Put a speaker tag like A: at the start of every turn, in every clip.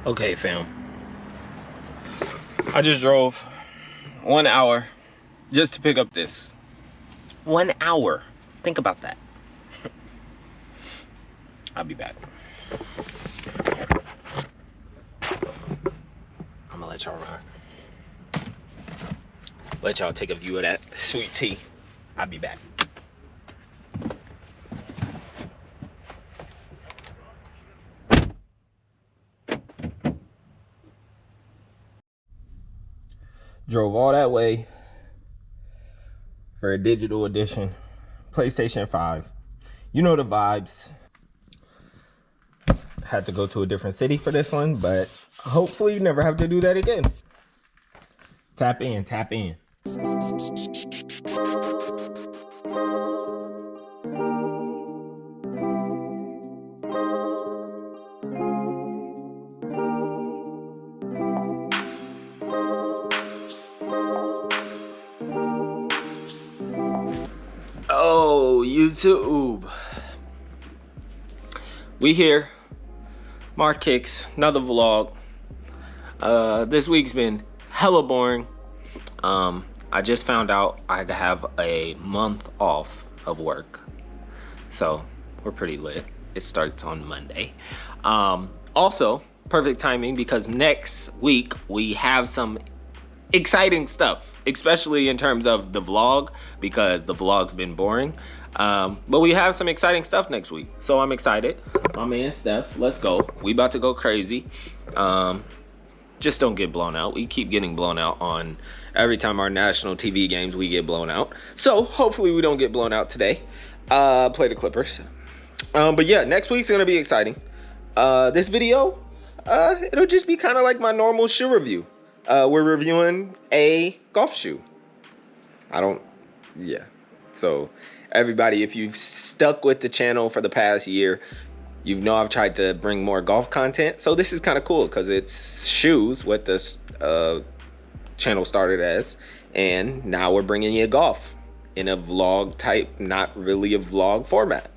A: Okay, fam. I just drove 1 hour just to pick up this. 1 hour. Think about that. I'll be back. I'm gonna let y'all run. Let y'all take a view of that sweet tea. I'll be back. Drove all that way for a digital edition PlayStation 5. You know the vibes. Had to go to a different city for this one, but hopefully you never have to do that again. Tap in, tap in. Oh, YouTube. We here. Mark Kicks, another vlog. This week's been hella boring. I just found out I had to have a month off of work. So, we're pretty lit. It starts on Monday. Also, perfect timing because next week we have some exciting stuff, especially in terms of the vlog, because the vlog's been boring. But we have some exciting stuff next week, so I'm excited. My man Steph, let's go. We about to go crazy. Just don't get blown out. We keep getting blown out on every time our national TV games, we get blown out. So hopefully we don't get blown out today. Play the Clippers. But yeah, next week's gonna be exciting. This video, it'll just be kind of like my normal shoe review. We're reviewing a golf shoe. So everybody, if you've stuck with the channel for the past year, you know I've tried to bring more golf content. So this is kind of cool because it's shoes, what this channel started as. And now we're bringing you golf in a vlog type, not really a vlog format.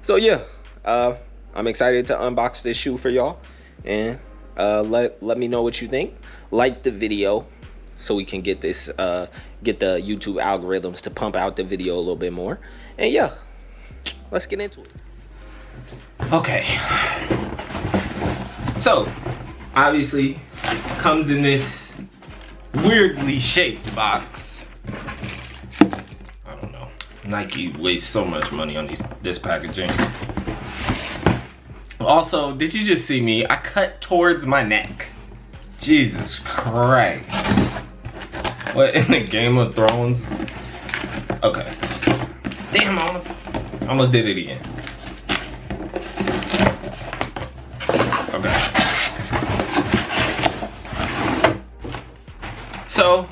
A: So yeah, I'm excited to unbox this shoe for y'all. And let me know what you think. Like the video so we can get this get the YouTube algorithms to pump out the video a little bit more. And yeah, let's get into it. Okay, so obviously comes in this weirdly shaped box. I don't know, Nike wastes so much money on this packaging. Also, did you just see me? I cut towards my neck. Jesus Christ. What, in the Game of Thrones? Okay. Damn, I almost did it again. Okay. So,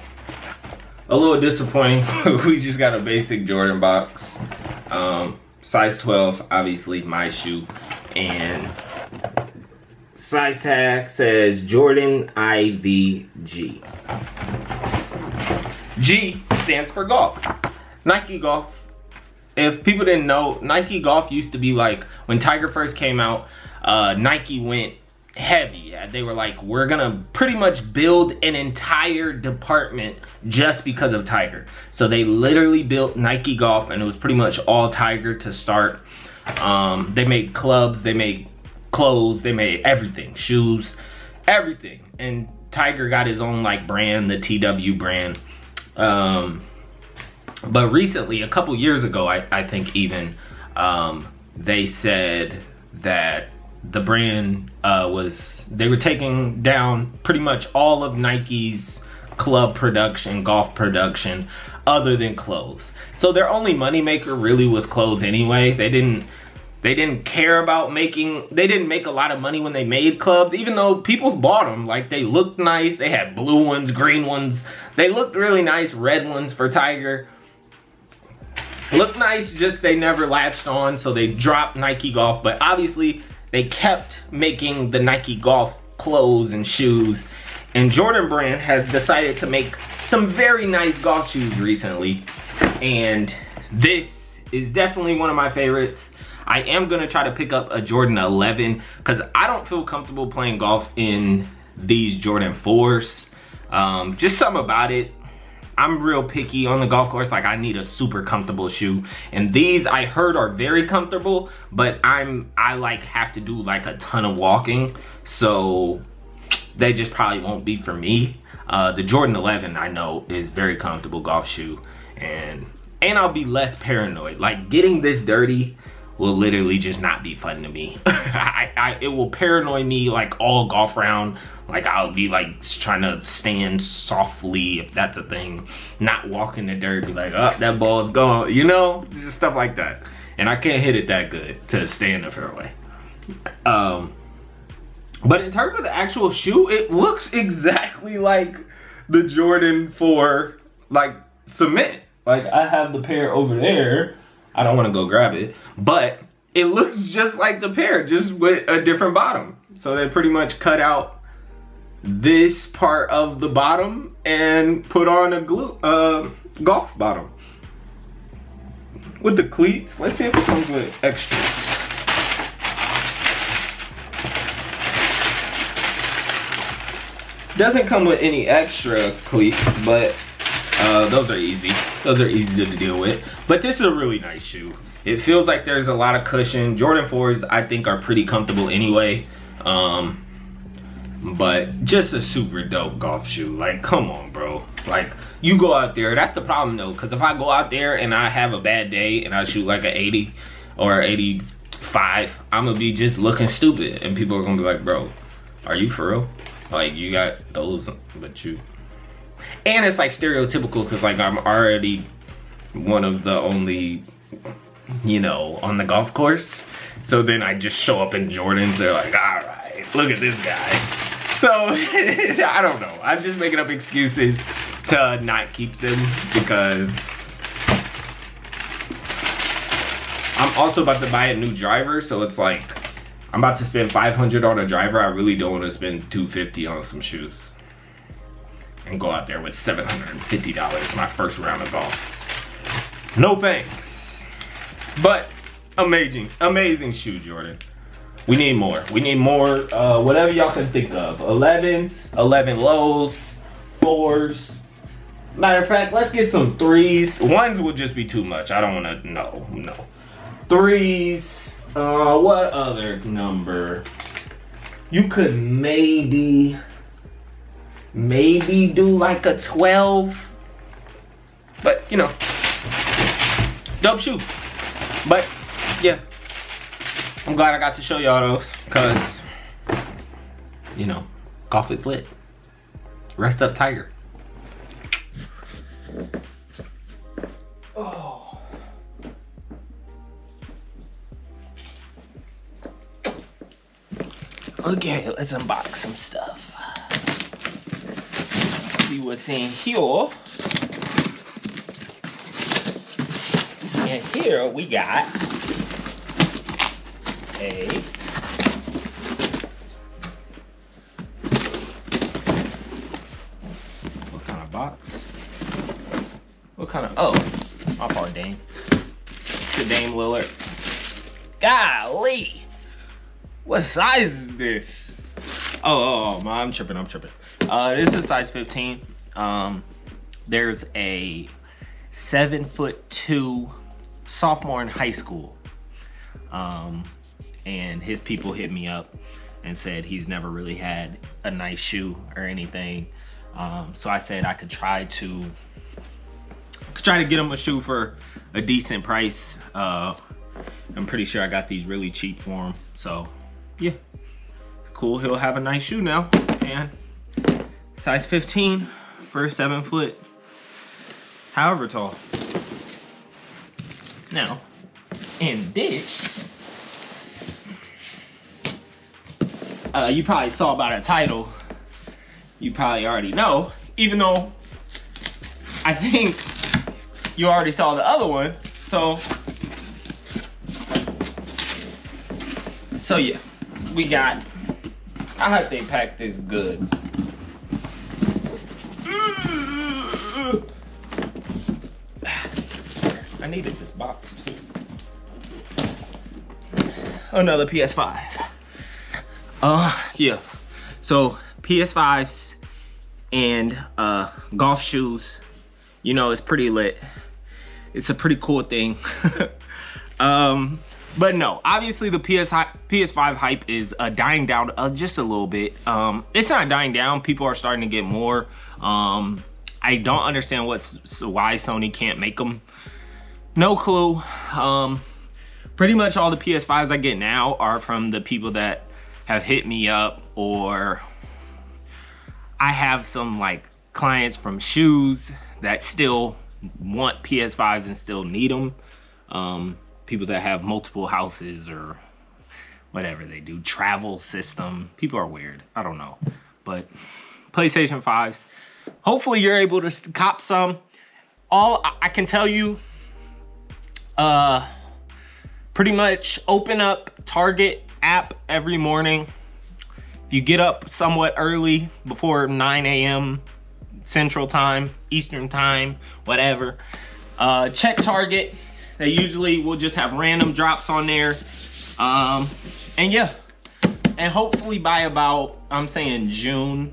A: a little disappointing. We just got a basic Jordan box. Size 12, obviously my shoe. And size tag says Jordan IVG. G stands for golf. Nike Golf. If people didn't know, Nike Golf used to be like, when Tiger first came out, Nike went heavy. They were like, we're gonna pretty much build an entire department just because of Tiger. So they literally built Nike Golf, and it was pretty much all Tiger to start. They made clubs, they made clothes, they made everything, shoes, everything. And Tiger got his own like brand, the TW brand. But recently, a couple years ago, I think even, they said that the brand they were taking down pretty much all of Nike's club production, golf production, other than clothes. So their only moneymaker really was clothes anyway. They didn't care about they didn't make a lot of money when they made clubs, even though people bought them. Like, they looked nice. They had blue ones, green ones. They looked really nice. Red ones for Tiger. Looked nice, just they never latched on, so they dropped Nike Golf. But obviously, they kept making the Nike Golf clothes and shoes. And Jordan Brand has decided to make some very nice golf shoes recently. And this is definitely one of my favorites. I am gonna try to pick up a Jordan 11 because I don't feel comfortable playing golf in these Jordan 4s. Just something about it. I'm real picky on the golf course. Like, I need a super comfortable shoe, and these I heard are very comfortable, but I like have to do like a ton of walking, so they just probably won't be for me. The Jordan 11 I know is very comfortable golf shoe, and I'll be less paranoid. Like, getting this dirty will literally just not be fun to me. It will paranoid me like all golf round. Like, I'll be like trying to stand softly, if that's a thing, not walk in the dirt, be like, oh, that ball's gone, you know, just stuff like that. And I can't hit it that good to stay in the fairway. But in terms of the actual shoe, it looks exactly like the Jordan 4 like cement. Like, I have the pair over there. I don't want to go grab it, but it looks just like the pair, just with a different bottom. So they pretty much cut out this part of the bottom and put on a golf bottom with the cleats. Let's see if it comes with extras. Doesn't come with any extra cleats, but those are easy. Those are easy to deal with. But this is a really nice shoe. It feels like there's a lot of cushion. Jordan 4s I think are pretty comfortable anyway. But just a super dope golf shoe. Like, come on, bro. Like, you go out there. That's the problem though, because if I go out there and I have a bad day and I shoot like an 80 or 85, I'm gonna be just looking stupid, and people are gonna be like, bro, are you for real? Like, you got those, but you. And it's like stereotypical because like I'm already one of the only, you know, on the golf course. So then I just show up in Jordans. They're like, all right, look at this guy. So I don't know. I'm just making up excuses to not keep them because I'm also about to buy a new driver. So it's like, I'm about to spend $500 on a driver. I really don't want to spend $250 on some shoes and go out there with $750 my first round of golf. No thanks. But amazing shoe, Jordan. We need more. We need more, whatever y'all can think of. 11s, 11 lows, 4s. Matter of fact, let's get some 3s. 1s will just be too much. I don't want to, no. 3s. What other number? You could maybe do like a 12. But, you know, dope shoe. But, yeah. I'm glad I got to show y'all those, because, you know, golf is lit. Rest up, Tiger. Oh. Okay, let's unbox some stuff. Let's see what's in here. And here we got what kind of box? What kind of, oh, my fault, Dame. The Dame Lillard. Golly, what size is this? Oh, I'm tripping. This is size 15. There's a 7'2" sophomore in high school. And his people hit me up and said he's never really had a nice shoe or anything. So I said I could try to get him a shoe for a decent price. I'm pretty sure I got these really cheap for him. So yeah, it's cool. He'll have a nice shoe now. And size 15 for a 7 foot, however tall. Now, in this, you probably saw by the title, you probably already know, even though I think you already saw the other one. So yeah, we got, I hope they packed this good. I needed this box too. another PS5. Yeah. So PS5s and golf shoes, you know, it's pretty lit. It's a pretty cool thing. But no, obviously the PS5 hype is dying down just a little bit. It's not dying down. People are starting to get more. I don't understand why Sony can't make them. No clue. Pretty much all the PS5s I get now are from the people that have hit me up, or I have some like clients from shoes that still want PS5s and still need them. People that have multiple houses or whatever they do, travel system. People are weird. I don't know. But PlayStation 5s, hopefully you're able to cop some. All I can tell you, pretty much open up Target app every morning. If you get up somewhat early, before 9 a.m. Central Time, Eastern Time, whatever, check Target. They usually will just have random drops on there. And yeah, and hopefully by about, I'm saying June,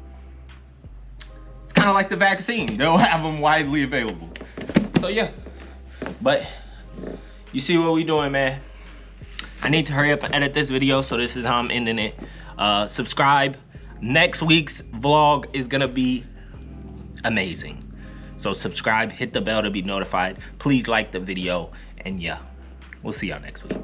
A: it's kind of like the vaccine. They'll have them widely available. So yeah, but you see what we doing, man. I need to hurry up and edit this video, so this is how I'm ending it. Subscribe. Next week's vlog is gonna be amazing. So subscribe, hit the bell to be notified. Please like the video, and yeah, we'll see y'all next week.